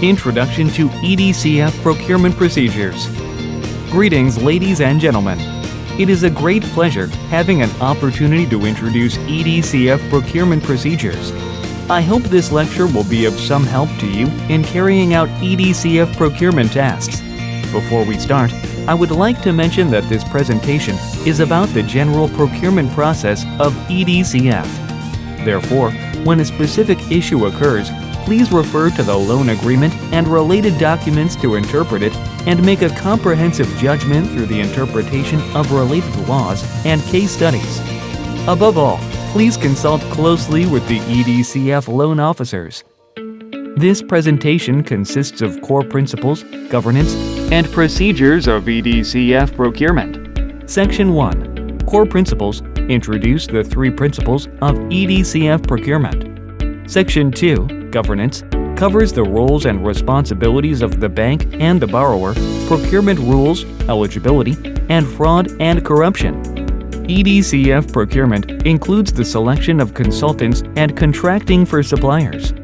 Introduction to EDCF Procurement Procedures. Greetings, ladies and gentlemen. It is a great pleasure having an opportunity to introduce EDCF Procurement Procedures. I hope this lecture will be of some help to you in carrying out EDCF procurement tasks. Before we start, I would like to mention that this presentation is about the general procurement process of EDCF. Therefore, when a specific issue occurs, please refer to the loan agreement and related documents to interpret it and make a comprehensive judgment through the interpretation of related laws and case studies. Above all, please consult closely with the EDCF loan officers. This presentation consists of core principles, governance, and procedures of EDCF procurement. Section 1. Core principles introduce the three principles of EDCF procurement. Section 2. Governance covers the roles and responsibilities of the bank and the borrower, procurement rules, eligibility, and fraud and corruption. EDCF procurement includes the selection of consultants and contracting for suppliers.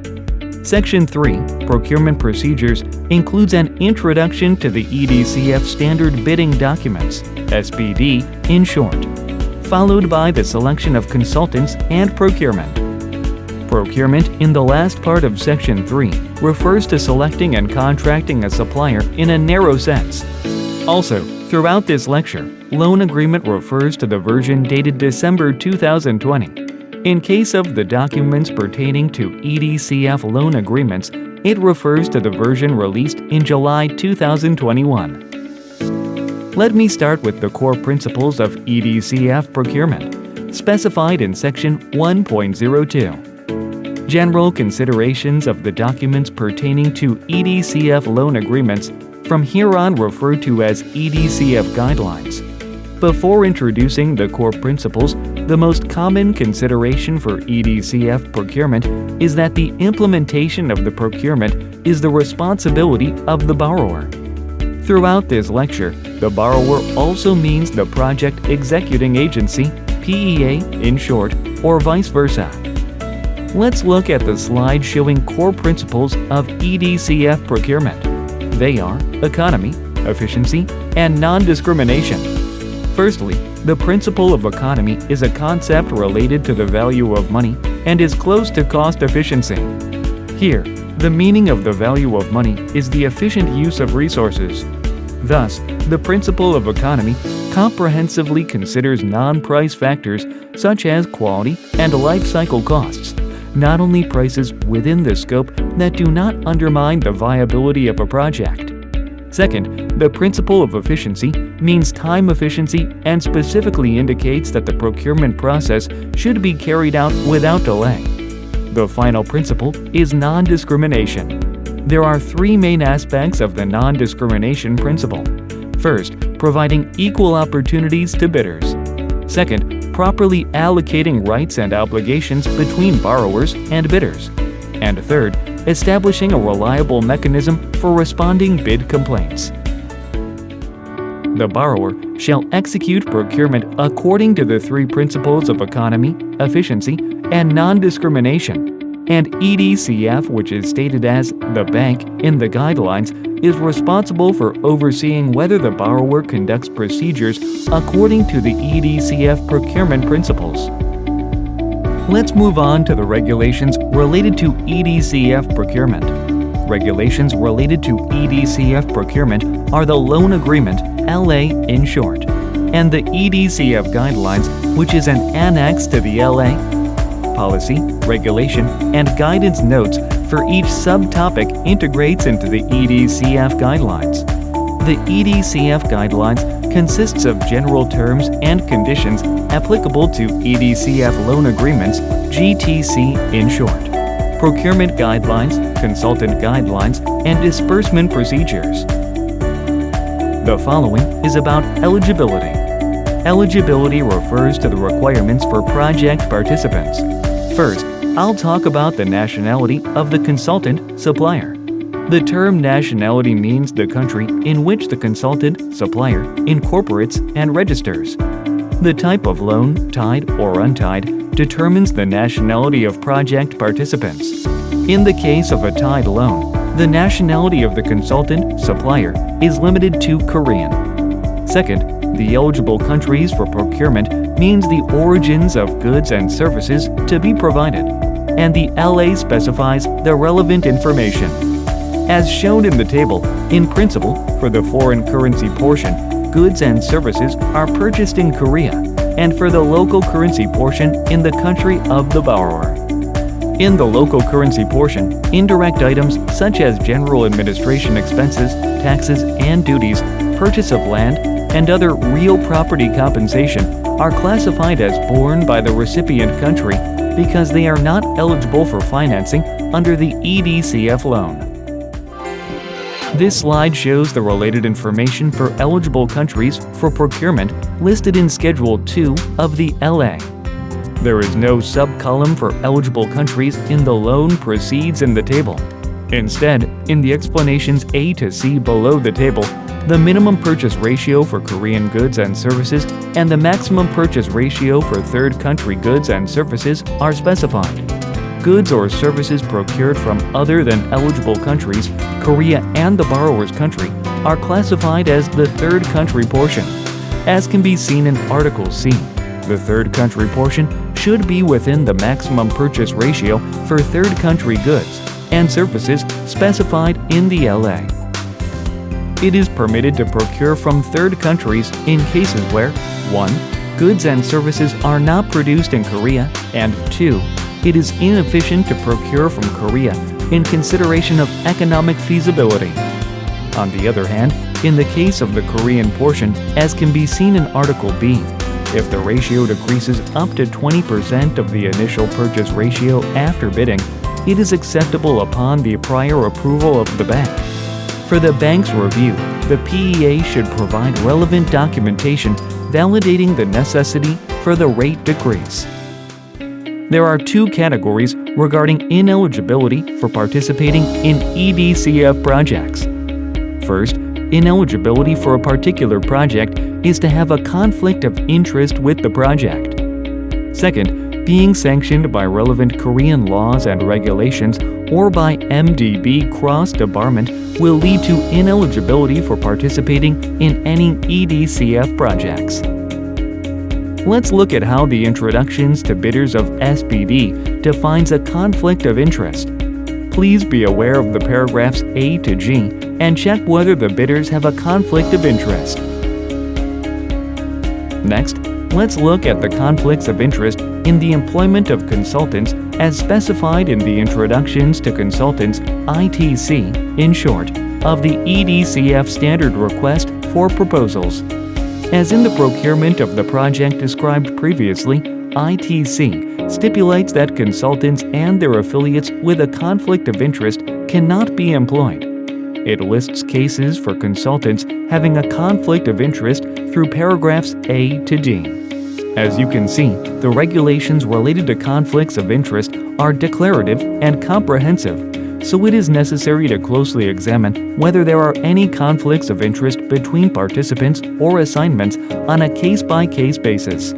Section 3, Procurement Procedures, includes an introduction to the EDCF Standard Bidding Documents, SPD in short, followed by the selection of consultants and procurement. Procurement in the last part of Section 3 refers to selecting and contracting a supplier in a narrow sense. Also, throughout this lecture, loan agreement refers to the version dated December 2020. In case of the documents pertaining to EDCF loan agreements, it refers to the version released in July 2021. Let me start with the core principles of EDCF procurement, specified in Section 1.02. General considerations of the documents pertaining to EDCF loan agreements from here on referred to as EDCF guidelines. Before introducing the core principles, the most common consideration for EDCF procurement is that the implementation of the procurement is the responsibility of the borrower. Throughout this lecture, the borrower also means the project executing agency, PEA in short, or vice versa. Let's look at the slide showing core principles of EDCF procurement. They are economy, efficiency, and non-discrimination. Firstly, the principle of economy is a concept related to the value of money and is close to cost efficiency. Here, the meaning of the value of money is the efficient use of resources. Thus, the principle of economy comprehensively considers non-price factors such as quality and life cycle costs, not only prices within the scope that do not undermine the viability of a project. Second, the principle of efficiency means time efficiency and specifically indicates that the procurement process should be carried out without delay. The final principle is non-discrimination. There are three main aspects of the non-discrimination principle. First, providing equal opportunities to bidders. Second, properly allocating rights and obligations between borrowers and bidders. And third, establishing a reliable mechanism for responding bid complaints. The borrower shall execute procurement according to the three principles of economy, efficiency, and non-discrimination. And EDCF, which is stated as the bank in the guidelines, is responsible for overseeing whether the borrower conducts procedures according to the EDCF procurement principles. Let's move on to the regulations related to EDCF procurement. Regulations related to EDCF procurement are the loan agreement, LA in short, and the EDCF guidelines, which is an annex to the LA. Policy, regulation, and guidance notes for each subtopic integrates into the EDCF guidelines. The EDCF guidelines consists of general terms and conditions applicable to EDCF loan agreements, GTC in short, procurement guidelines, consultant guidelines, and disbursement procedures. The following is about eligibility. Eligibility refers to the requirements for project participants. First, I'll talk about the nationality of the consultant supplier. The term nationality means the country in which the consultant supplier incorporates and registers. The type of loan, tied or untied, determines the nationality of project participants. In the case of a tied loan, The nationality of the consultant, supplier, is limited to Korean. Second, the eligible countries for procurement means the origins of goods and services to be provided, and the LA specifies the relevant information. As shown in the table, in principle, for the foreign currency portion, goods and services are purchased in Korea, and for the local currency portion in the country of the borrower. In the local currency portion, indirect items such as general administration expenses, taxes and duties, purchase of land, and other real property compensation are classified as borne by the recipient country because they are not eligible for financing under the EDCF loan. This slide shows the related information for eligible countries for procurement listed in Schedule 2 of the LA. There is no sub-column for eligible countries in the loan proceeds in the table. Instead, in the explanations A to C below the table, the minimum purchase ratio for Korean goods and services and the maximum purchase ratio for third country goods and services are specified. Goods or services procured from other than eligible countries, Korea and the borrower's country, are classified as the third country portion. As can be seen in Article C, the third country portion should be within the maximum purchase ratio for third country goods and services specified in the LA. It is permitted to procure from third countries in cases where 1. Goods and services are not produced in Korea, and 2. It is inefficient to procure from Korea in consideration of economic feasibility. On the other hand, in the case of the Korean portion, as can be seen in Article B, if the ratio decreases up to 20% of the initial purchase ratio after bidding, it is acceptable upon the prior approval of the bank. For the bank's review, the PEA should provide relevant documentation validating the necessity for the rate decrease. There are two categories regarding ineligibility for participating in EDCF projects. First, ineligibility for a particular project is to have a conflict of interest with the project. Second, being sanctioned by relevant Korean laws and regulations or by MDB cross-debarment will lead to ineligibility for participating in any EDCF projects. Let's look at how the introductions to bidders of SPD defines a conflict of interest. Please be aware of the paragraphs A to G and check whether the bidders have a conflict of interest. Next, let's look at the conflicts of interest in the employment of consultants as specified in the Introductions to Consultants (ITC), in short, of the EDCF Standard Request for Proposals. As in the procurement of the project described previously, ITC stipulates that consultants and their affiliates with a conflict of interest cannot be employed. It lists cases for consultants having a conflict of interest through paragraphs A to D. As you can see, the regulations related to conflicts of interest are declarative and comprehensive, so it is necessary to closely examine whether there are any conflicts of interest between participants or assignments on a case-by-case basis.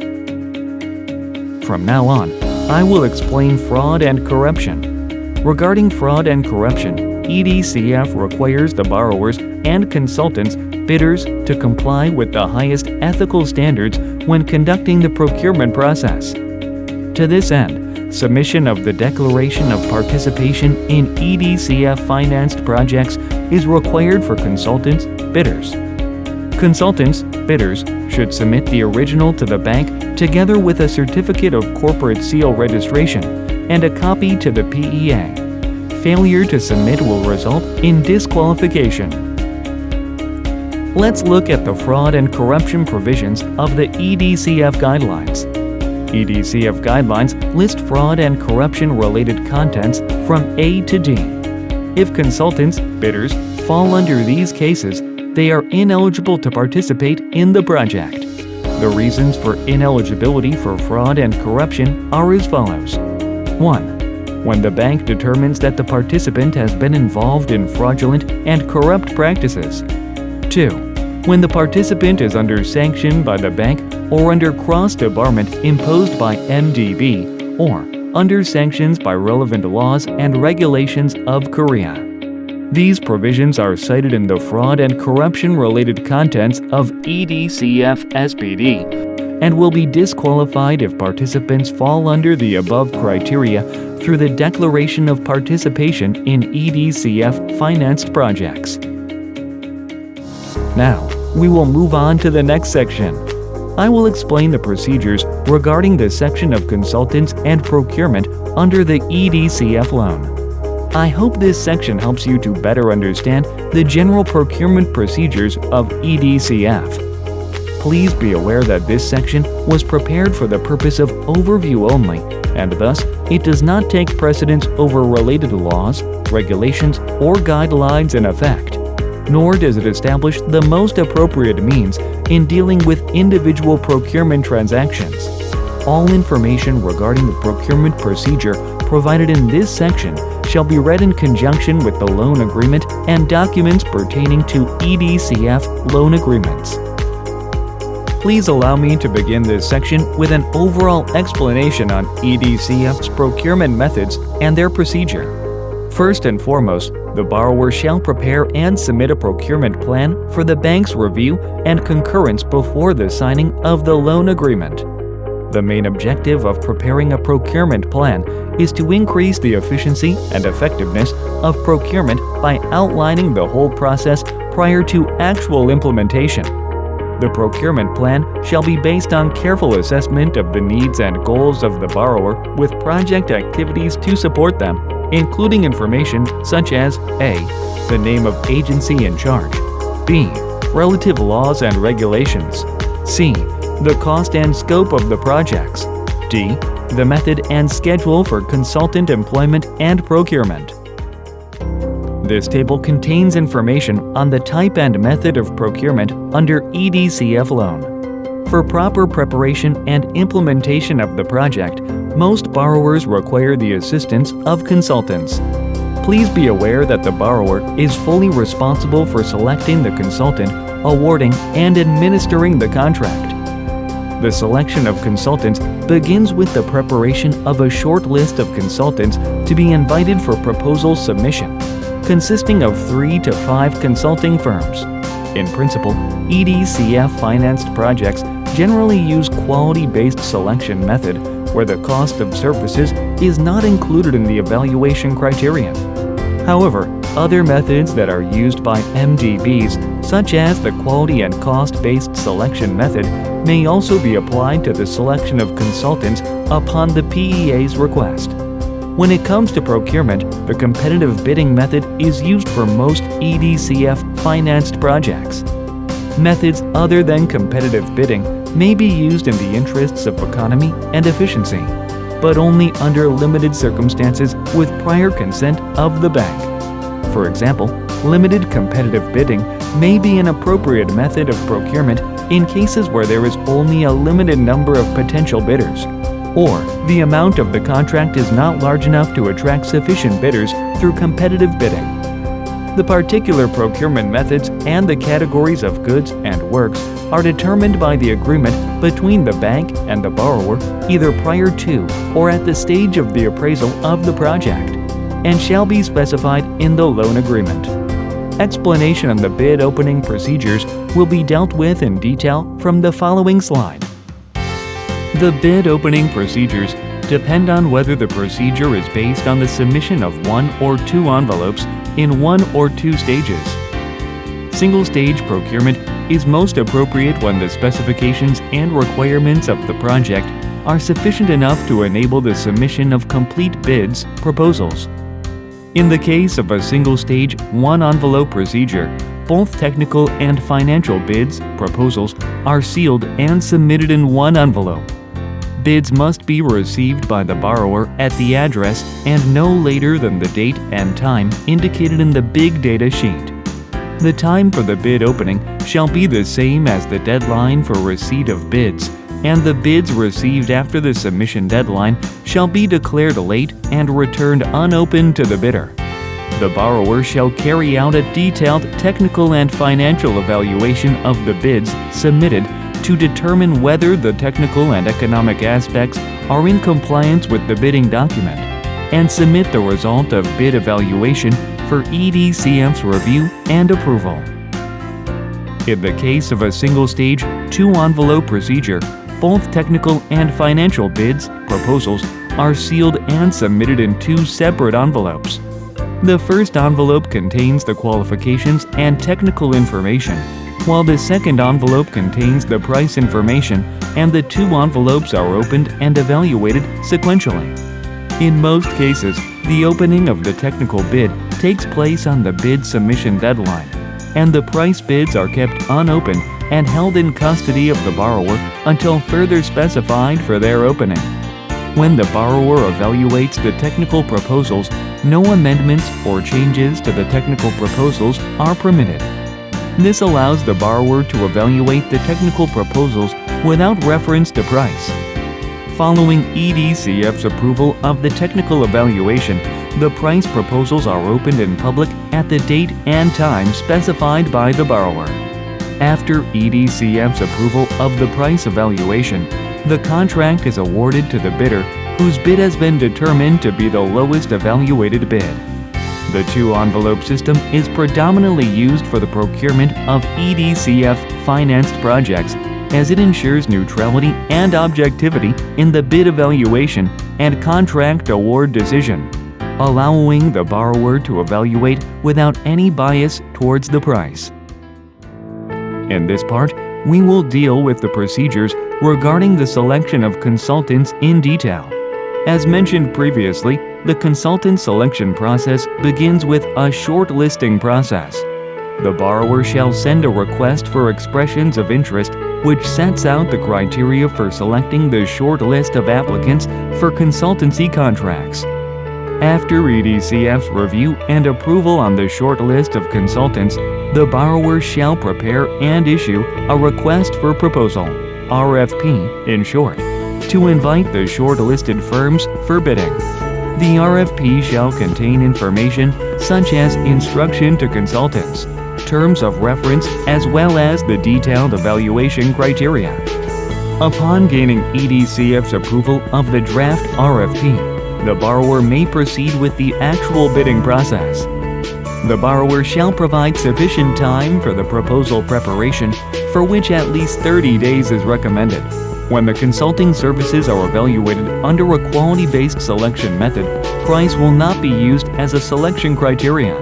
From now on, I will explain fraud and corruption. Regarding fraud and corruption, EDCF requires the borrowers and consultants, bidders, to comply with the highest ethical standards when conducting the procurement process. To this end, submission of the Declaration of Participation in EDCF-financed projects is required for consultants, bidders. Consultants, bidders, should submit the original to the bank together with a certificate of corporate seal registration and a copy to the PEA. Failure to submit will result in disqualification. Let's look at the fraud and corruption provisions of the EDCF guidelines. EDCF guidelines list fraud and corruption-related contents from A to D. If consultants, bidders, fall under these cases, they are ineligible to participate in the project. The reasons for ineligibility for fraud and corruption are as follows. 1. When the bank determines that the participant has been involved in fraudulent and corrupt practices. 2. When the participant is under sanction by the bank or under cross-debarment imposed by MDB or under sanctions by relevant laws and regulations of Korea. These provisions are cited in the fraud and corruption-related contents of EDCF SPD and will be disqualified if participants fall under the above criteria through the declaration of participation in EDCF financed projects. Now, we will move on to the next section. I will explain the procedures regarding the section of consultants and procurement under the EDCF loan. I hope this section helps you to better understand the general procurement procedures of EDCF. Please be aware that this section was prepared for the purpose of overview only, and thus it does not take precedence over related laws, regulations, or guidelines in effect, nor does it establish the most appropriate means in dealing with individual procurement transactions. All information regarding the procurement procedure provided in this section shall be read in conjunction with the loan agreement and documents pertaining to EDCF loan agreements. Please allow me to begin this section with an overall explanation on EDCF's procurement methods and their procedure. First and foremost, the borrower shall prepare and submit a procurement plan for the bank's review and concurrence before the signing of the loan agreement. The main objective of preparing a procurement plan is to increase the efficiency and effectiveness of procurement by outlining the whole process prior to actual implementation. The procurement plan shall be based on careful assessment of the needs and goals of the borrower with project activities to support them, including information such as A. the name of agency in charge, B. relative laws and regulations, C. the cost and scope of the projects, D. the method and schedule for consultant employment and procurement. This table contains information on the type and method of procurement under EDCF loan. For proper preparation and implementation of the project, most borrowers require the assistance of consultants. Please be aware that the borrower is fully responsible for selecting the consultant, awarding, and administering the contract. The selection of consultants begins with the preparation of a short list of consultants to be invited for proposal submission, consisting of 3 to 5 consulting firms. In principle, EDCF financed projects generally use quality-based selection method where the cost of services is not included in the evaluation criterion. However, other methods that are used by MDBs, such as the quality and cost-based selection method, may also be applied to the selection of consultants upon the PEA's request. When it comes to procurement, the competitive bidding method is used for most EDCF financed projects. Methods other than competitive bidding may be used in the interests of economy and efficiency, but only under limited circumstances with prior consent of the bank. For example, limited competitive bidding may be an appropriate method of procurement in cases where there is only a limited number of potential bidders, or the amount of the contract is not large enough to attract sufficient bidders through competitive bidding. The particular procurement methods and the categories of goods and works are determined by the agreement between the bank and the borrower either prior to or at the stage of the appraisal of the project, and shall be specified in the loan agreement. Explanation on the bid opening procedures will be dealt with in detail from the following slide. The bid opening procedures depend on whether the procedure is based on the submission of 1 or 2 envelopes in 1 or 2 stages. Single-stage procurement is most appropriate when the specifications and requirements of the project are sufficient enough to enable the submission of complete bids, proposals. In the case of a single-stage, 1-envelope procedure, both technical and financial bids, proposals, are sealed and submitted in 1 envelope. Bids must be received by the borrower at the address and no later than the date and time indicated in the big data sheet. The time for the bid opening shall be the same as the deadline for receipt of bids, and the bids received after the submission deadline shall be declared late and returned unopened to the bidder. The borrower shall carry out a detailed technical and financial evaluation of the bids submitted to determine whether the technical and economic aspects are in compliance with the bidding document, and submit the result of bid evaluation for EDCF's review and approval. In the case of a single-stage, two-envelope procedure, both technical and financial bids, proposals, are sealed and submitted in two separate envelopes. The first envelope contains the qualifications and technical information, while the second envelope contains the price information, and the two envelopes are opened and evaluated sequentially. In most cases, the opening of the technical bid takes place on the bid submission deadline, and the price bids are kept unopened and held in custody of the borrower until further specified for their opening. When the borrower evaluates the technical proposals, no amendments or changes to the technical proposals are permitted. This allows the borrower to evaluate the technical proposals without reference to price. Following EDCF's approval of the technical evaluation, the price proposals are opened in public at the date and time specified by the borrower. After EDCF's approval of the price evaluation, the contract is awarded to the bidder whose bid has been determined to be the lowest evaluated bid. The two-envelope system is predominantly used for the procurement of EDCF financed projects, as it ensures neutrality and objectivity in the bid evaluation and contract award decision, allowing the borrower to evaluate without any bias towards the price. In this part, we will deal with the procedures regarding the selection of consultants in detail. As mentioned previously, the consultant selection process begins with a shortlisting process. The borrower shall send a request for expressions of interest, which sets out the criteria for selecting the short list of applicants for consultancy contracts. After EDCF's review and approval on the short list of consultants, the borrower shall prepare and issue a request for proposal, RFP in short, to invite the shortlisted firms for bidding. The RFP shall contain information such as instruction to consultants, terms of reference, as well as the detailed evaluation criteria. Upon gaining EDCF's approval of the draft RFP, the borrower may proceed with the actual bidding process. The borrower shall provide sufficient time for the proposal preparation, for which at least 30 days is recommended. When the consulting services are evaluated under a quality-based selection method, price will not be used as a selection criterion.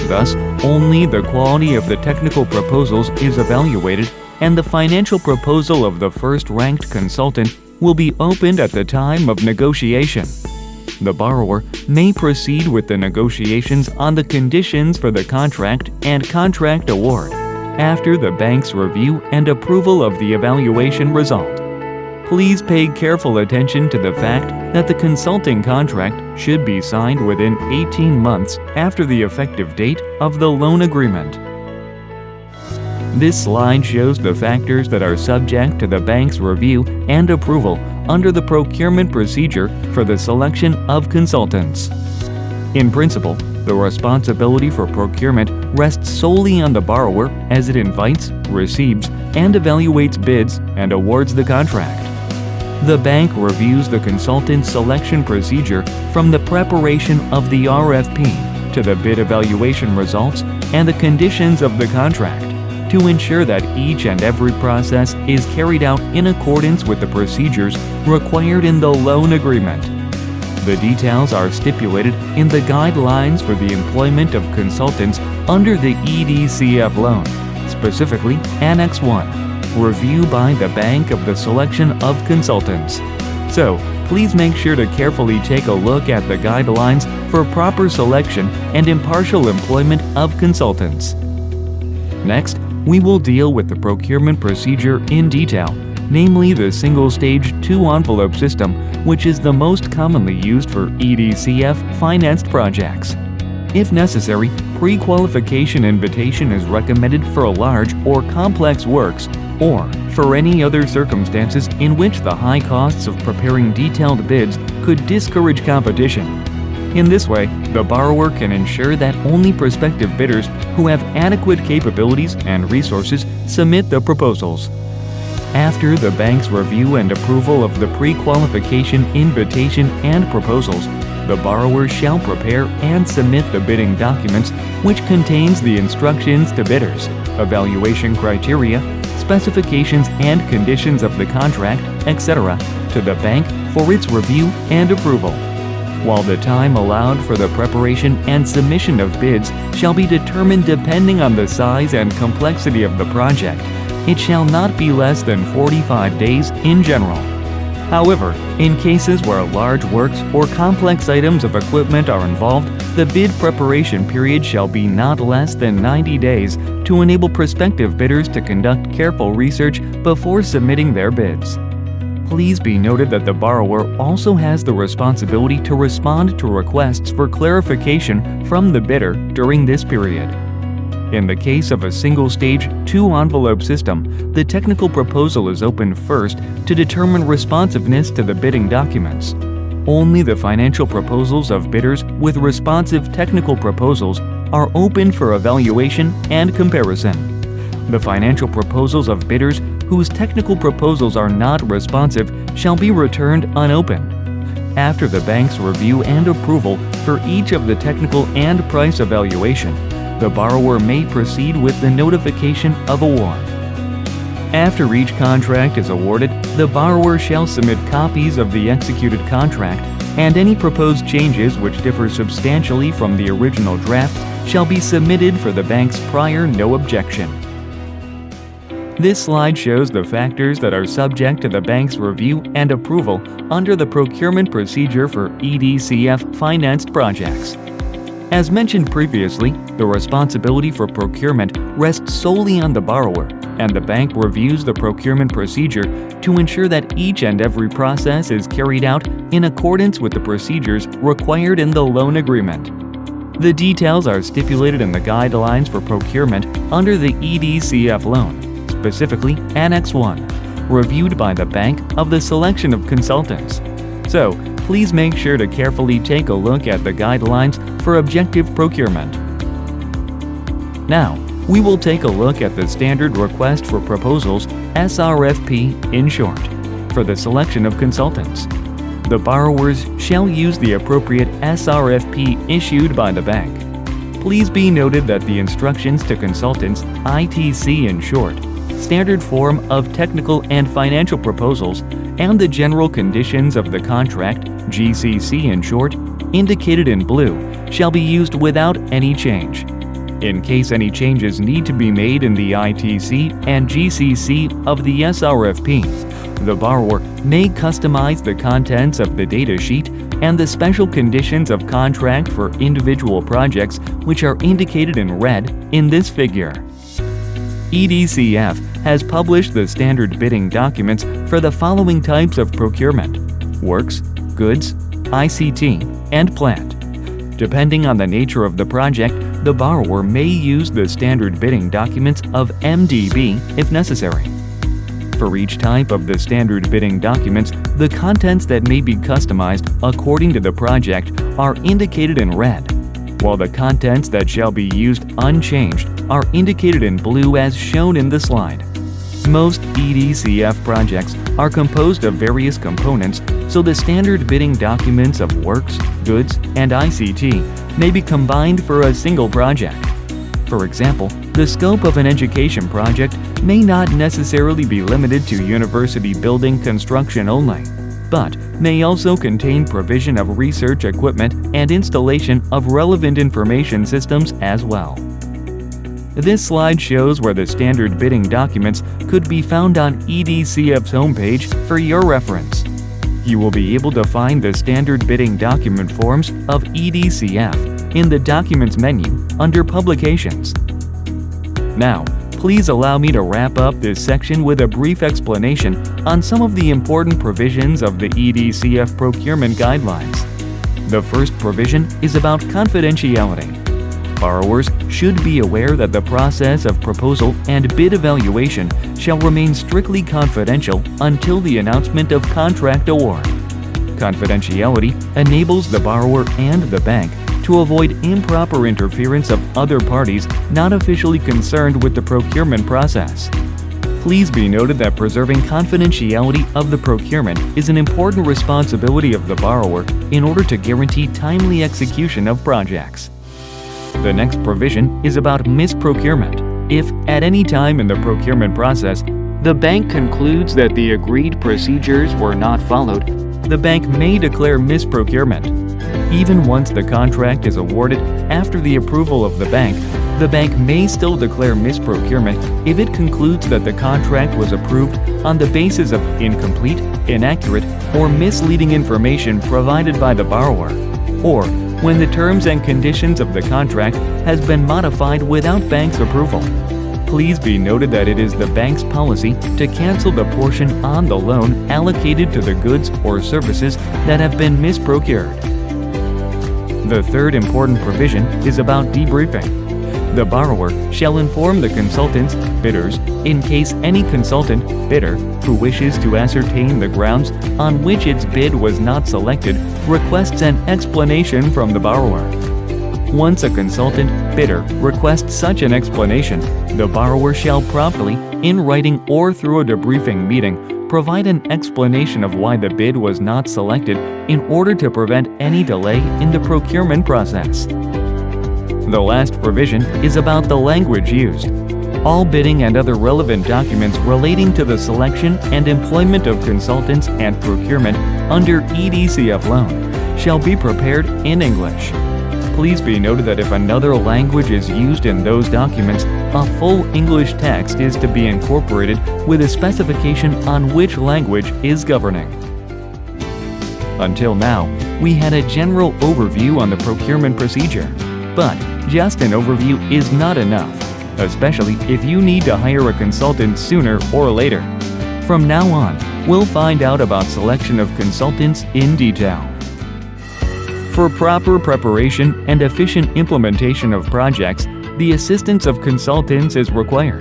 Thus, only the quality of the technical proposals is evaluated, and the financial proposal of the first-ranked consultant will be opened at the time of negotiation. The borrower may proceed with the negotiations on the conditions for the contract and contract award after the bank's review and approval of the evaluation result. Please pay careful attention to the fact that the consulting contract should be signed within 18 months after the effective date of the loan agreement. This slide shows the factors that are subject to the bank's review and approval under the procurement procedure for the selection of consultants. In principle, the responsibility for procurement rests solely on the borrower as it invites, receives, and evaluates bids and awards the contract. The bank reviews the consultant selection procedure from the preparation of the RFP to the bid evaluation results and the conditions of the contract, to ensure that each and every process is carried out in accordance with the procedures required in the loan agreement. The details are stipulated in the guidelines for the employment of consultants under the EDCF loan, specifically Annex 1, Review by the Bank of the Selection of Consultants. So, please make sure to carefully take a look at the guidelines for proper selection and impartial employment of consultants. Next, we will deal with the procurement procedure in detail, namely the single-stage two-envelope system, which is the most commonly used for EDCF financed projects. If necessary, pre-qualification invitation is recommended for large or complex works, or for any other circumstances in which the high costs of preparing detailed bids could discourage competition. In this way, the borrower can ensure that only prospective bidders who have adequate capabilities and resources submit the proposals. After the bank's review and approval of the pre-qualification invitation and proposals, the borrower shall prepare and submit the bidding documents, which contains the instructions to bidders, evaluation criteria, specifications and conditions of the contract, etc., to the bank for its review and approval. While the time allowed for the preparation and submission of bids shall be determined depending on the size and complexity of the project, it shall not be less than 45 days in general. However, in cases where large works or complex items of equipment are involved, the bid preparation period shall be not less than 90 days to enable prospective bidders to conduct careful research before submitting their bids. Please be noted that the borrower also has the responsibility to respond to requests for clarification from the bidder during this period. In the case of a single-stage, two-envelope system, the technical proposal is opened first to determine responsiveness to the bidding documents. Only the financial proposals of bidders with responsive technical proposals are open for evaluation and comparison. The financial proposals of bidders whose technical proposals are not responsive shall be returned unopened. After the bank's review and approval for each of the technical and price evaluation, the borrower may proceed with the notification of award. After each contract is awarded, the borrower shall submit copies of the executed contract, and any proposed changes which differ substantially from the original draft shall be submitted for the bank's prior no objection. This slide shows the factors that are subject to the bank's review and approval under the procurement procedure for EDCF financed projects. As mentioned previously, the responsibility for procurement rests solely on the borrower, and the bank reviews the procurement procedure to ensure that each and every process is carried out in accordance with the procedures required in the loan agreement. The details are stipulated in the guidelines for procurement under the EDCF loan, specifically Annex 1, reviewed by the bank of the selection of consultants. So, please make sure to carefully take a look at the guidelines for objective procurement. Now, we will take a look at the Standard Request for Proposals, SRFP in short, for the selection of consultants. The borrowers shall use the appropriate SRFP issued by the bank. Please be noted that the instructions to consultants, ITC in short, standard form of technical and financial proposals, and the general conditions of the contract, GCC in short, indicated in blue, shall be used without any change. In case any changes need to be made in the ITC and GCC of the SRFP, the borrower may customize the contents of the data sheet and the special conditions of contract for individual projects which are indicated in red in this figure. EDCF has published the standard bidding documents for the following types of procurement: works, goods, ICT, and plant. Depending on the nature of the project, the borrower may use the standard bidding documents of MDB if necessary. For each type of the standard bidding documents, the contents that may be customized according to the project are indicated in red, while the contents that shall be used unchanged are indicated in blue as shown in the slide. Most EDCF projects are composed of various components, so the standard bidding documents of works, goods, and ICT may be combined for a single project. For example, the scope of an education project may not necessarily be limited to university building construction only, but may also contain provision of research equipment and installation of relevant information systems as well. This slide shows where the standard bidding documents could be found on EDCF's homepage for your reference. You will be able to find the standard bidding document forms of EDCF in the Documents menu under Publications. Now, please allow me to wrap up this section with a brief explanation on some of the important provisions of the EDCF procurement guidelines. The first provision is about confidentiality. Borrowers should be aware that the process of proposal and bid evaluation shall remain strictly confidential until the announcement of contract award. Confidentiality enables the borrower and the bank to avoid improper interference of other parties not officially concerned with the procurement process. Please be noted that preserving confidentiality of the procurement is an important responsibility of the borrower in order to guarantee timely execution of projects. The next provision is about misprocurement. If, at any time in the procurement process, the bank concludes that the agreed procedures were not followed, the bank may declare misprocurement. Even once the contract is awarded after the approval of the bank may still declare misprocurement if it concludes that the contract was approved on the basis of incomplete, inaccurate, or misleading information provided by the borrower, or when the terms and conditions of the contract has been modified without bank's approval. Please be noted that it is the bank's policy to cancel the portion on the loan allocated to the goods or services that have been misprocured. The third important provision is about debriefing. The borrower shall inform the consultants, bidders, in case any consultant, bidder, who wishes to ascertain the grounds on which its bid was not selected, requests an explanation from the borrower. Once a consultant, bidder, requests such an explanation, the borrower shall promptly, in writing or through a debriefing meeting, provide an explanation of why the bid was not selected in order to prevent any delay in the procurement process. The last provision is about the language used. All bidding and other relevant documents relating to the selection and employment of consultants and procurement under EDCF loan shall be prepared in English. Please be noted that if another language is used in those documents, a full English text is to be incorporated with a specification on which language is governing. Until now, we had a general overview on the procurement procedure, but just an overview is not enough, especially if you need to hire a consultant sooner or later. From now on, we'll find out about selection of consultants in detail. For proper preparation and efficient implementation of projects, the assistance of consultants is required.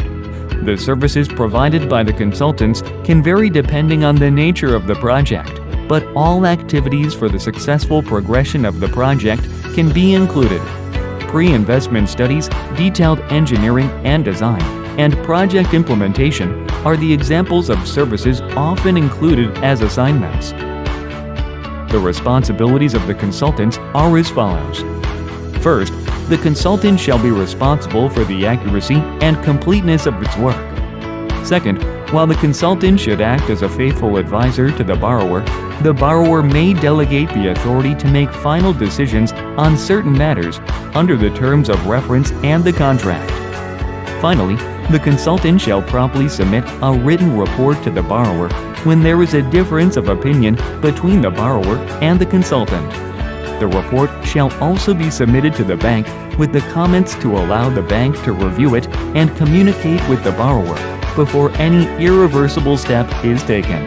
The services provided by the consultants can vary depending on the nature of the project, but all activities for the successful progression of the project can be included. Pre-investment studies, detailed engineering and design, and project implementation are the examples of services often included as assignments. The responsibilities of the consultants are as follows. First, the consultant shall be responsible for the accuracy and completeness of its work. Second, while the consultant should act as a faithful advisor to the borrower may delegate the authority to make final decisions on certain matters under the terms of reference and the contract. Finally, the consultant shall promptly submit a written report to the borrower when there is a difference of opinion between the borrower and the consultant. The report shall also be submitted to the bank with the comments to allow the bank to review it and communicate with the borrower before any irreversible step is taken.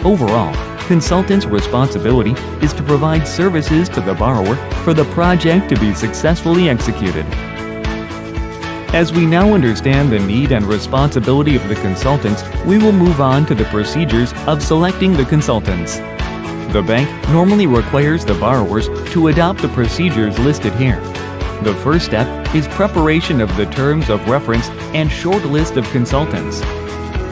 Overall, consultant's responsibility is to provide services to the borrower for the project to be successfully executed. As we now understand the need and responsibility of the consultants, we will move on to the procedures of selecting the consultants. The bank normally requires the borrowers to adopt the procedures listed here. The first step is preparation of the terms of reference and short list of consultants.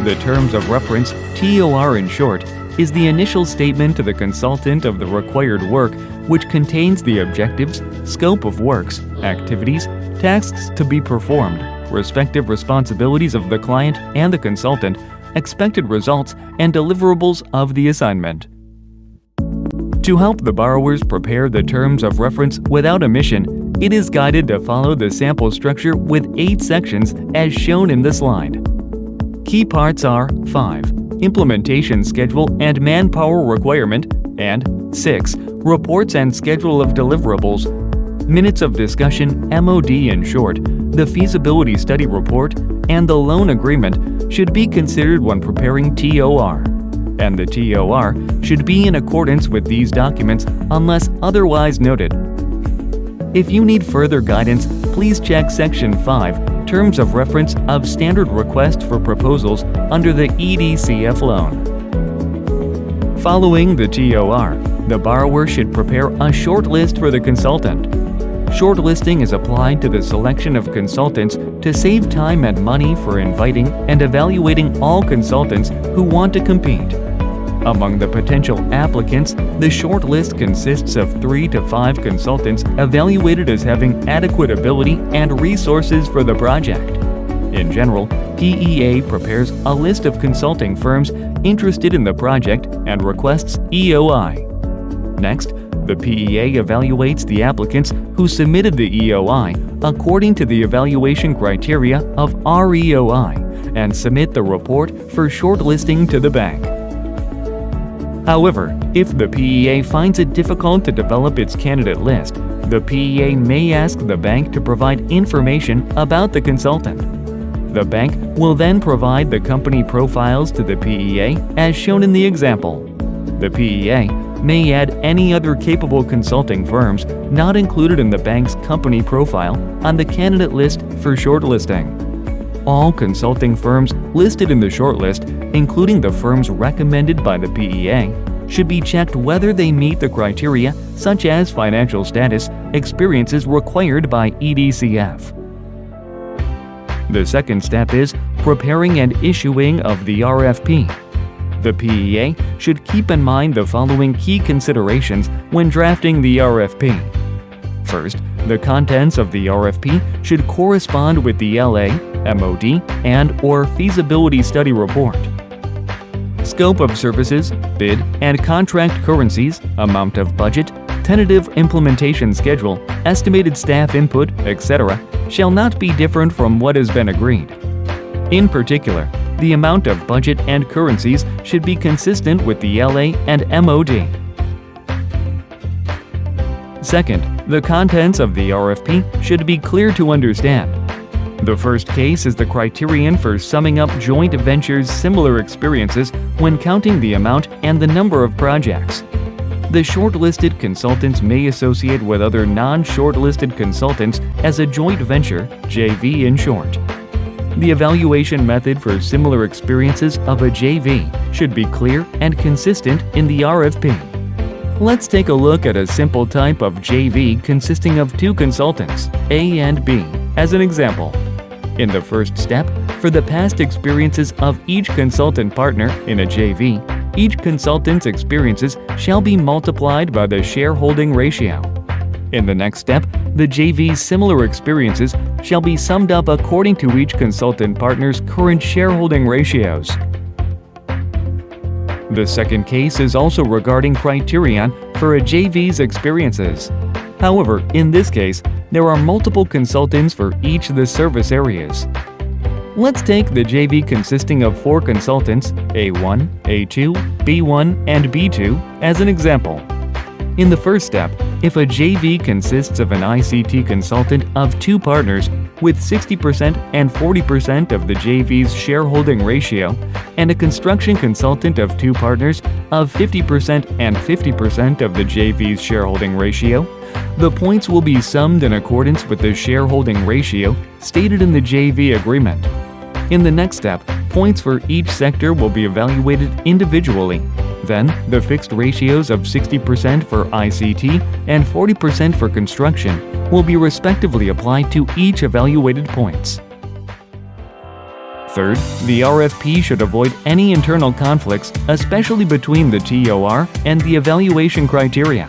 The terms of reference, TOR in short, is the initial statement to the consultant of the required work, which contains the objectives, scope of works, activities, tasks to be performed, respective responsibilities of the client and the consultant, expected results, and deliverables of the assignment. To help the borrowers prepare the terms of reference without omission, it is guided to follow the sample structure with 8 sections as shown in the slide. Key parts are 5. Implementation schedule and manpower requirement, and 6. Reports and schedule of deliverables. Minutes of discussion, MOD in short, the feasibility study report, and the loan agreement should be considered when preparing TOR. And the TOR should be in accordance with these documents unless otherwise noted. If you need further guidance, please check Section 5, Terms of Reference of Standard Request for Proposals under the EDCF loan. Following the TOR, the borrower should prepare a short list for the consultant. shortlisting is applied to the selection of consultants to save time and money for inviting and evaluating all consultants who want to compete. Among the potential applicants, the shortlist consists of 3 to 5 consultants evaluated as having adequate ability and resources for the project. In general, PEA prepares a list of consulting firms interested in the project and requests EOI. Next, the PEA evaluates the applicants who submitted the EOI according to the evaluation criteria of REOI and submit the report for shortlisting to the bank. However, if the PEA finds it difficult to develop its candidate list, the PEA may ask the bank to provide information about the consultant. The bank will then provide the company profiles to the PEA as shown in the example. The PEA may add any other capable consulting firms not included in the bank's company profile on the candidate list for shortlisting. All consulting firms listed in the shortlist, including the firms recommended by the PEA, should be checked whether they meet the criteria such as financial status, experiences required by EDCF. The second step is preparing and issuing of the RFP. The PEA should keep in mind the following key considerations when drafting the RFP. First, the contents of the RFP should correspond with the LA, MOD, and/or feasibility study report. Scope of services, bid and contract currencies, amount of budget, tentative implementation schedule, estimated staff input, etc., shall not be different from what has been agreed. In particular, the amount of budget and currencies should be consistent with the LA and MOD. Second, the contents of the RFP should be clear to understand. The first case is the criterion for summing up joint ventures' similar experiences when counting the amount and the number of projects. The shortlisted consultants may associate with other non-shortlisted consultants as a joint venture, JV in short. The evaluation method for similar experiences of a JV should be clear and consistent in the RFP. Let's take a look at a simple type of JV consisting of 2 consultants, A and B, as an example. In the first step, for the past experiences of each consultant partner in a JV, each consultant's experiences shall be multiplied by the shareholding ratio. In the next step, the JV's similar experiences shall be summed up according to each consultant partner's current shareholding ratios. The second case is also regarding criterion for a JV's experiences. However, in this case, there are multiple consultants for each of the service areas. Let's take the JV consisting of 4 consultants, A1, A2, B1, and B2, as an example. In the first step, if a JV consists of an ICT consultant of 2 partners with 60% and 40% of the JV's shareholding ratio, and a construction consultant of 2 partners of 50% and 50% of the JV's shareholding ratio, the points will be summed in accordance with the shareholding ratio stated in the JV agreement. In the next step, points for each sector will be evaluated individually. Then, the fixed ratios of 60% for ICT and 40% for construction will be respectively applied to each evaluated points. Third, the RFP should avoid any internal conflicts, especially between the TOR and the evaluation criteria.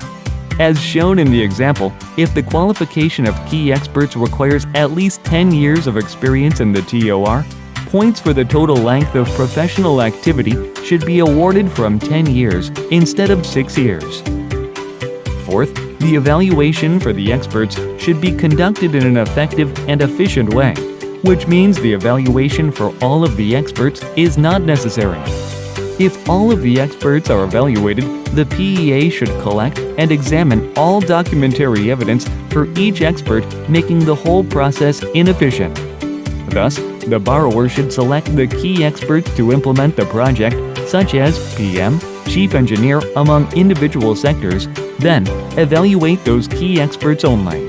As shown in the example, if the qualification of key experts requires at least 10 years of experience in the TOR, points for the total length of professional activity should be awarded from 10 years instead of 6 years. Fourth, the evaluation for the experts should be conducted in an effective and efficient way, which means the evaluation for all of the experts is not necessary. If all of the experts are evaluated, the PEA should collect and examine all documentary evidence for each expert, making the whole process inefficient. Thus, the borrower should select the key experts to implement the project, such as PM, Chief Engineer among individual sectors, then evaluate those key experts only.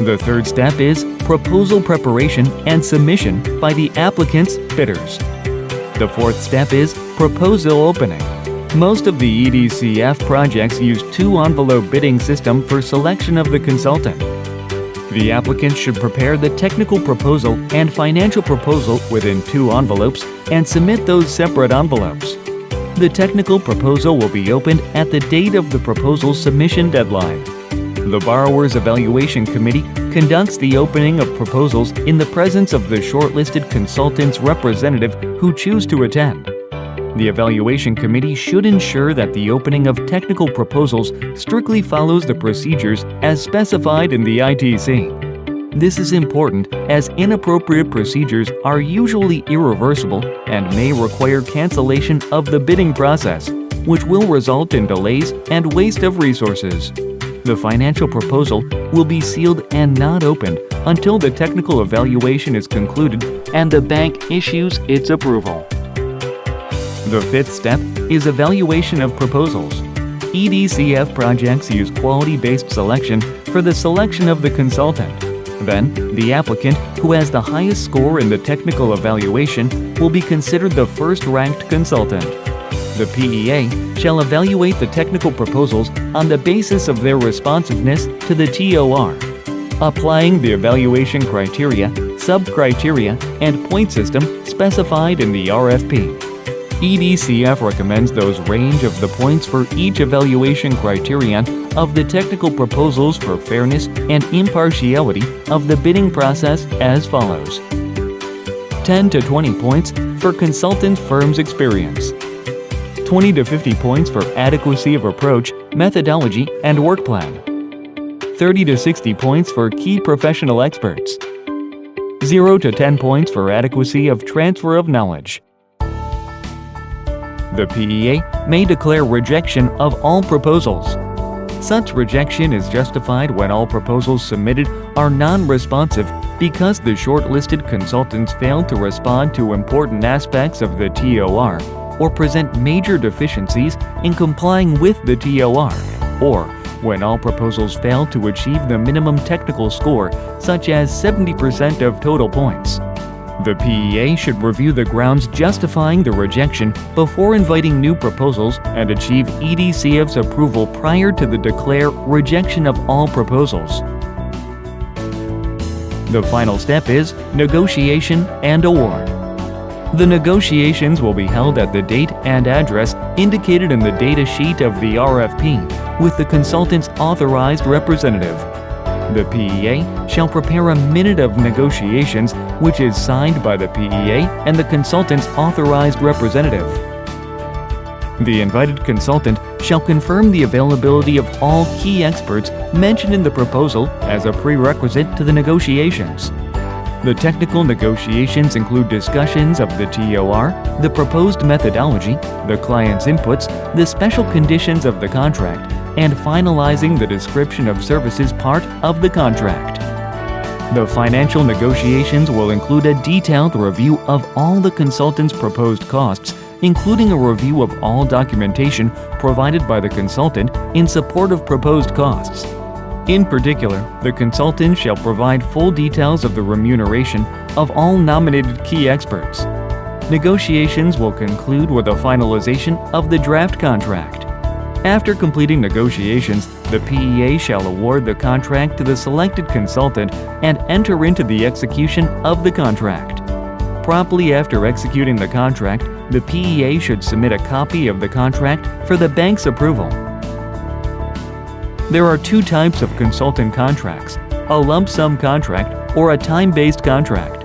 The third step is proposal preparation and submission by the applicant's bidders. The fourth step is proposal opening. Most of the EDCF projects use two-envelope bidding system for selection of the consultant. The applicant should prepare the technical proposal and financial proposal within 2 envelopes and submit those separate envelopes. The technical proposal will be opened at the date of the proposal submission deadline. The Borrower's Evaluation Committee conducts the opening of proposals in the presence of the shortlisted consultant's representative who choose to attend. The Evaluation Committee should ensure that the opening of technical proposals strictly follows the procedures as specified in the ITC. This is important as inappropriate procedures are usually irreversible and may require cancellation of the bidding process, which will result in delays and waste of resources. The financial proposal will be sealed and not opened until the technical evaluation is concluded and the bank issues its approval. The 5th step is evaluation of proposals. EDCF projects use quality-based selection for the selection of the consultant. Then, the applicant who has the highest score in the technical evaluation will be considered the first-ranked consultant. The PEA shall evaluate the technical proposals on the basis of their responsiveness to the TOR, applying the evaluation criteria, sub-criteria, and point system specified in the RFP. EDCF recommends those range of the points for each evaluation criterion of the technical proposals for fairness and impartiality of the bidding process as follows: 10 to 20 points for consultant firm's experience, 20 to 50 points for adequacy of approach, methodology, and work plan, 30 to 60 points for key professional experts, 0 to 10 points for adequacy of transfer of knowledge. The PEA may declare rejection of all proposals. Such rejection is justified when all proposals submitted are non-responsive because the shortlisted consultants failed to respond to important aspects of the TOR or present major deficiencies in complying with the TOR, or when all proposals fail to achieve the minimum technical score, such as 70% of total points. The PEA should review the grounds justifying the rejection before inviting new proposals and achieve EDCF's approval prior to the declare rejection of all proposals. The final step is negotiation and award. The negotiations will be held at the date and address indicated in the data sheet of the RFP with the consultant's authorized representative. The PEA shall prepare a minute of negotiations which is signed by the PEA and the consultant's authorized representative. The invited consultant shall confirm the availability of all key experts mentioned in the proposal as a prerequisite to the negotiations. The technical negotiations include discussions of the TOR, the proposed methodology, the client's inputs, the special conditions of the contract, and finalizing the description of services part of the contract. The financial negotiations will include a detailed review of all the consultant's proposed costs, including a review of all documentation provided by the consultant in support of proposed costs. In particular, the consultant shall provide full details of the remuneration of all nominated key experts. Negotiations will conclude with a finalization of the draft contract. After completing negotiations, the PEA shall award the contract to the selected consultant and enter into the execution of the contract. Promptly after executing the contract, the PEA should submit a copy of the contract for the bank's approval. There are 2 types of consultant contracts: a lump sum contract or a time-based contract.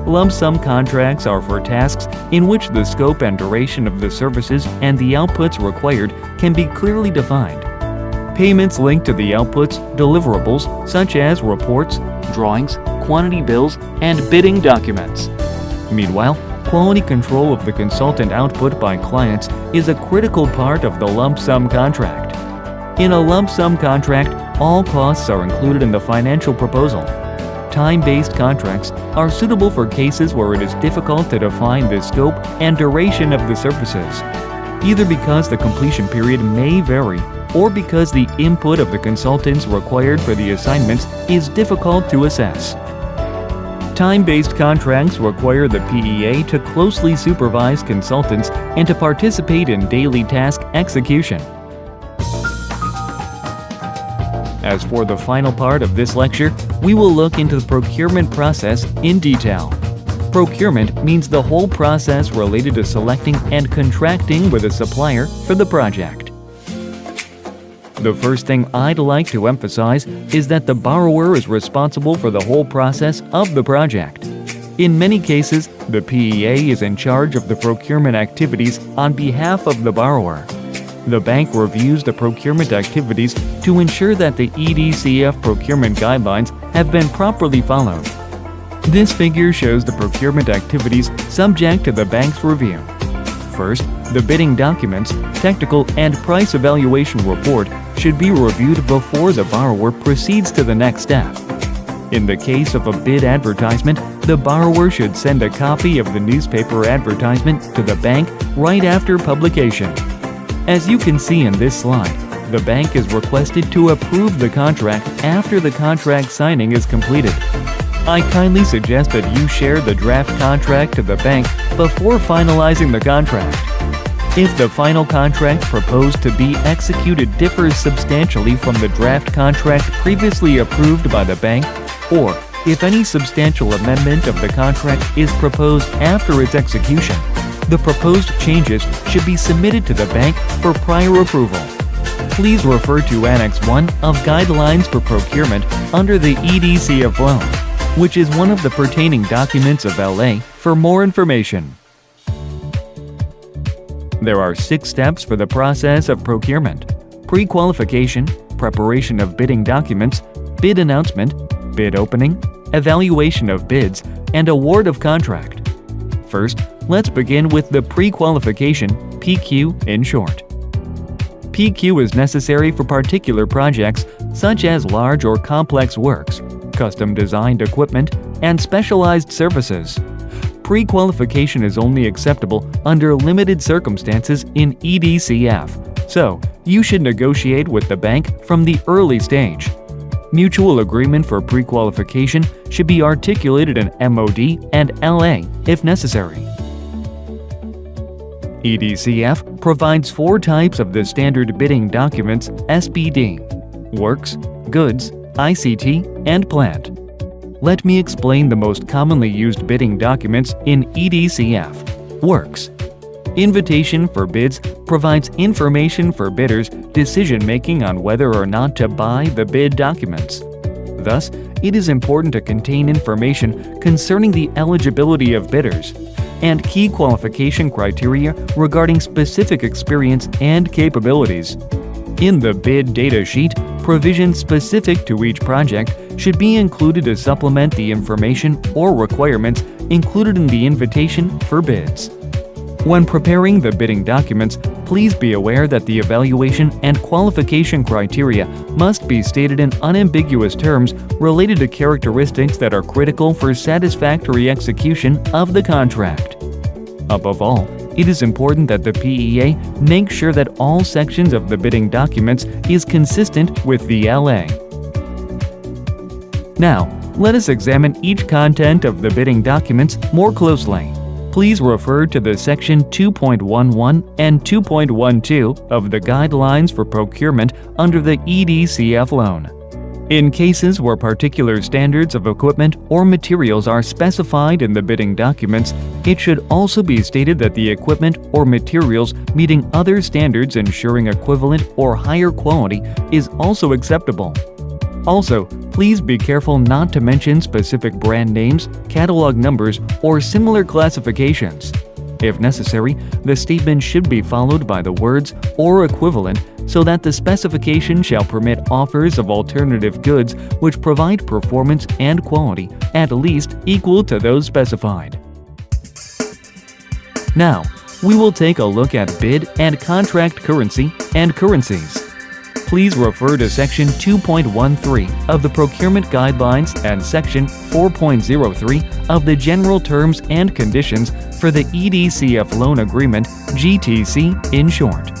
Lump sum contracts are for tasks in which the scope and duration of the services and the outputs required can be clearly defined. Payments linked to the outputs, deliverables such as reports, drawings, quantity bills, and bidding documents. Meanwhile, quality control of the consultant output by clients is a critical part of the lump sum contract. In a lump sum contract, all costs are included in the financial proposal. Time-based contracts are suitable for cases where it is difficult to define the scope and duration of the services, either because the completion period may vary or because the input of the consultants required for the assignments is difficult to assess. Time-based contracts require the PEA to closely supervise consultants and to participate in daily task execution. As for the final part of this lecture, we will look into the procurement process in detail. Procurement means the whole process related to selecting and contracting with a supplier for the project. The first thing I'd like to emphasize is that the borrower is responsible for the whole process of the project. In many cases, the PEA is in charge of the procurement activities on behalf of the borrower. The bank reviews the procurement activities to ensure that the EDCF procurement guidelines have been properly followed. This figure shows the procurement activities subject to the bank's review. First, the bidding documents, technical and price evaluation report should be reviewed before the borrower proceeds to the next step. In the case of a bid advertisement, the borrower should send a copy of the newspaper advertisement to the bank right after publication. As you can see in this slide, the bank is requested to approve the contract after the contract signing is completed. I kindly suggest that you share the draft contract to the bank before finalizing the contract. If the final contract proposed to be executed differs substantially from the draft contract previously approved by the bank, or if any substantial amendment of the contract is proposed after its execution, the proposed changes should be submitted to the bank for prior approval. Please refer to Annex 1 of Guidelines for Procurement under the EDCF loan, which is one of the pertaining documents of LA, for more information. There are 6 steps for the process of procurement: pre-qualification, preparation of bidding documents, bid announcement, bid opening, evaluation of bids, and award of contract. First, let's begin with the pre-qualification, PQ in short. PQ is necessary for particular projects such as large or complex works, custom-designed equipment, and specialized services. Pre-qualification is only acceptable under limited circumstances in EDCF, so you should negotiate with the bank from the early stage. Mutual agreement for pre-qualification should be articulated in MOD and LA if necessary. EDCF provides 4 types of the standard bidding documents SBD: Works, Goods, ICT, and Plant. Let me explain the most commonly used bidding documents in EDCF. Works. Invitation for bids provides information for bidders' decision-making on whether or not to buy the bid documents. Thus, it is important to contain information concerning the eligibility of bidders and key qualification criteria regarding specific experience and capabilities. In the bid data sheet, provisions specific to each project should be included to supplement the information or requirements included in the invitation for bids. When preparing the bidding documents, please be aware that the evaluation and qualification criteria must be stated in unambiguous terms related to characteristics that are critical for satisfactory execution of the contract. Above all, it is important that the PEA make sure that all sections of the bidding documents is consistent with the LA. Now, let us examine each content of the bidding documents more closely. Please refer to the Section 2.11 and 2.12 of the Guidelines for Procurement under the EDCF loan. In cases where particular standards of equipment or materials are specified in the bidding documents, it should also be stated that the equipment or materials meeting other standards ensuring equivalent or higher quality is also acceptable. Also, please be careful not to mention specific brand names, catalog numbers, or similar classifications. If necessary, the statement should be followed by the words "or equivalent" so that the specification shall permit offers of alternative goods which provide performance and quality at least equal to those specified. Now, we will take a look at bid and contract currency and currencies. Please refer to Section 2.13 of the Procurement Guidelines and Section 4.03 of the General Terms and Conditions for the EDCF Loan Agreement, GTC in short.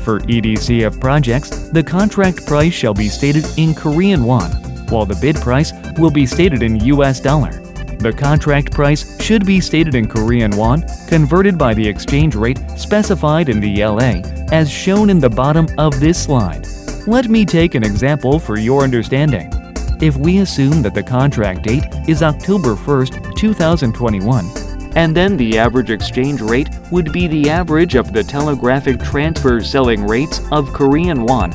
For EDCF projects, the contract price shall be stated in Korean won, while the bid price will be stated in US dollar. The contract price should be stated in Korean won, converted by the exchange rate specified in the LA, as shown in the bottom of this slide. Let me take an example for your understanding. If we assume that the contract date is October 1st, 2021, and then the average exchange rate would be the average of the telegraphic transfer selling rates of Korean won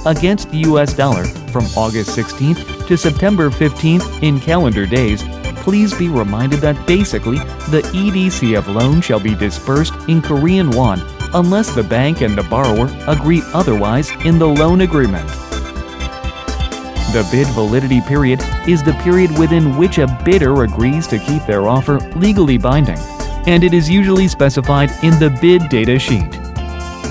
against the US dollar from August 16th to September 15th in calendar days, please be reminded that basically the EDCF loan shall be dispersed in Korean won unless the bank and the borrower agree otherwise in the loan agreement. The bid validity period is the period within which a bidder agrees to keep their offer legally binding, and it is usually specified in the bid data sheet.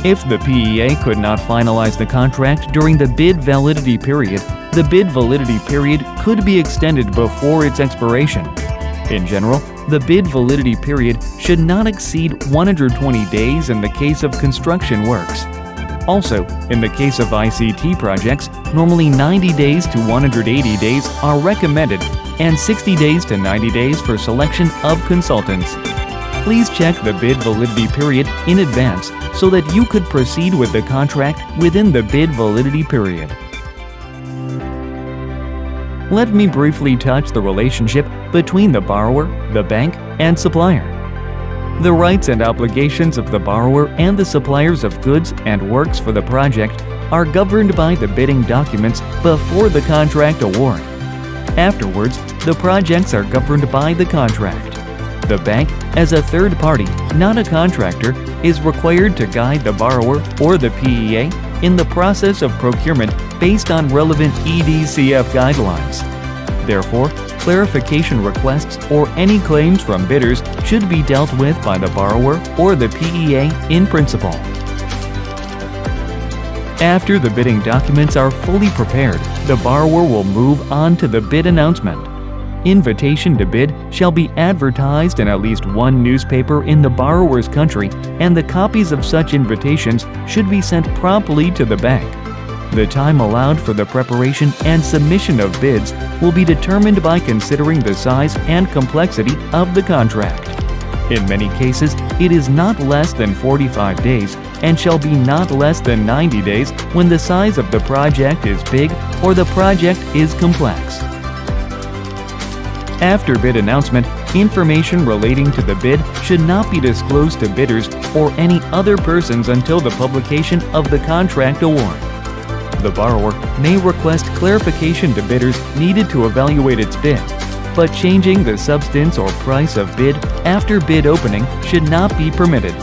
If the PEA could not finalize the contract during the bid validity period, the bid validity period could be extended before its expiration. In general, the bid validity period should not exceed 120 days in the case of construction works. Also, in the case of ICT projects, normally 90 days to 180 days are recommended and 60 days to 90 days for selection of consultants. Please check the bid validity period in advance so that you could proceed with the contract within the bid validity period. Let me briefly touch the relationship between the borrower, the bank, and supplier. The rights and obligations of the borrower and the suppliers of goods and works for the project are governed by the bidding documents before the contract award. Afterwards, the projects are governed by the contract. The bank, as a third party, not a contractor, is required to guide the borrower or the PEA in the process of procurement based on relevant EDCF guidelines. Therefore, clarification requests or any claims from bidders should be dealt with by the borrower or the PEA in principle. After the bidding documents are fully prepared, the borrower will move on to the bid announcement. Invitation to bid shall be advertised in at least one newspaper in the borrower's country, and the copies of such invitations should be sent promptly to the bank. The time allowed for the preparation and submission of bids will be determined by considering the size and complexity of the contract. In many cases, it is not less than 45 days and shall be not less than 90 days when the size of the project is big or the project is complex. After bid announcement, information relating to the bid should not be disclosed to bidders or any other persons until the publication of the contract award. The borrower may request clarification to bidders needed to evaluate its bid, but changing the substance or price of bid after bid opening should not be permitted.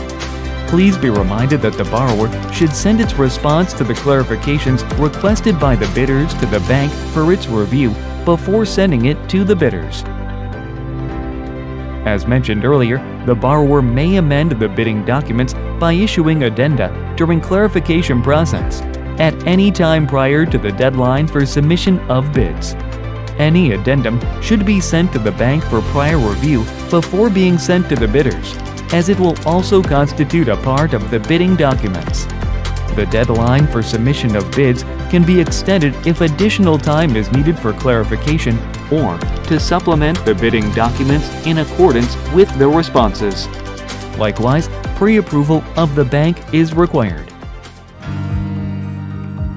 Please be reminded that the borrower should send its response to the clarifications requested by the bidders to the bank for its review before sending it to the bidders. As mentioned earlier, the borrower may amend the bidding documents by issuing addenda during clarification process at any time prior to the deadline for submission of bids. Any addendum should be sent to the bank for prior review before being sent to the bidders, as it will also constitute a part of the bidding documents. The deadline for submission of bids can be extended if additional time is needed for clarification or to supplement the bidding documents in accordance with the responses. Likewise, pre-approval of the bank is required.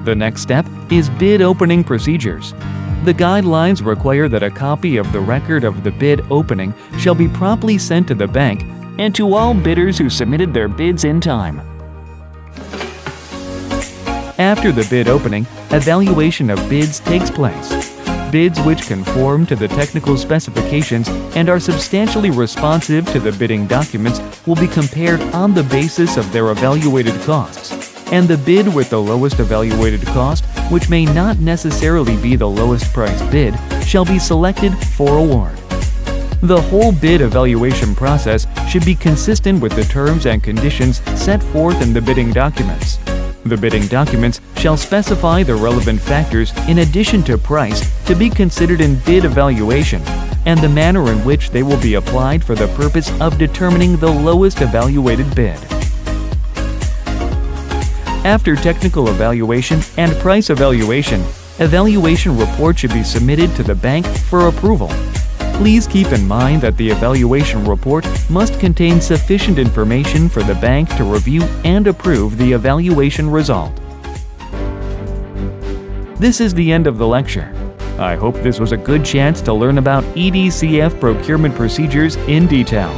The next step is bid opening procedures. The guidelines require that a copy of the record of the bid opening shall be promptly sent to the bank and to all bidders who submitted their bids in time. After the bid opening, evaluation of bids takes place. Bids which conform to the technical specifications and are substantially responsive to the bidding documents will be compared on the basis of their evaluated costs, and the bid with the lowest evaluated cost, which may not necessarily be the lowest priced bid, shall be selected for award. The whole bid evaluation process should be consistent with the terms and conditions set forth in the bidding documents. The bidding documents shall specify the relevant factors in addition to price to be considered in bid evaluation and the manner in which they will be applied for the purpose of determining the lowest evaluated bid. After technical evaluation and price evaluation, evaluation report should be submitted to the bank for approval. Please keep in mind that the evaluation report must contain sufficient information for the bank to review and approve the evaluation result. This is the end of the lecture. I hope this was a good chance to learn about EDCF procurement procedures in detail.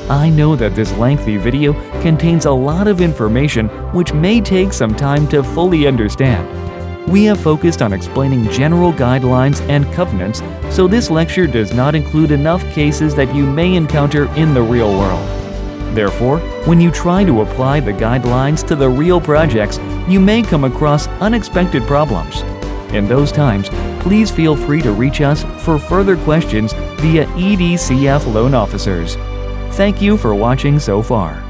I know that this lengthy video contains a lot of information which may take some time to fully understand. We have focused on explaining general guidelines and covenants, so this lecture does not include enough cases that you may encounter in the real world. Therefore, when you try to apply the guidelines to the real projects, you may come across unexpected problems. In those times, please feel free to reach us for further questions via EDCF loan officers. Thank you for watching so far.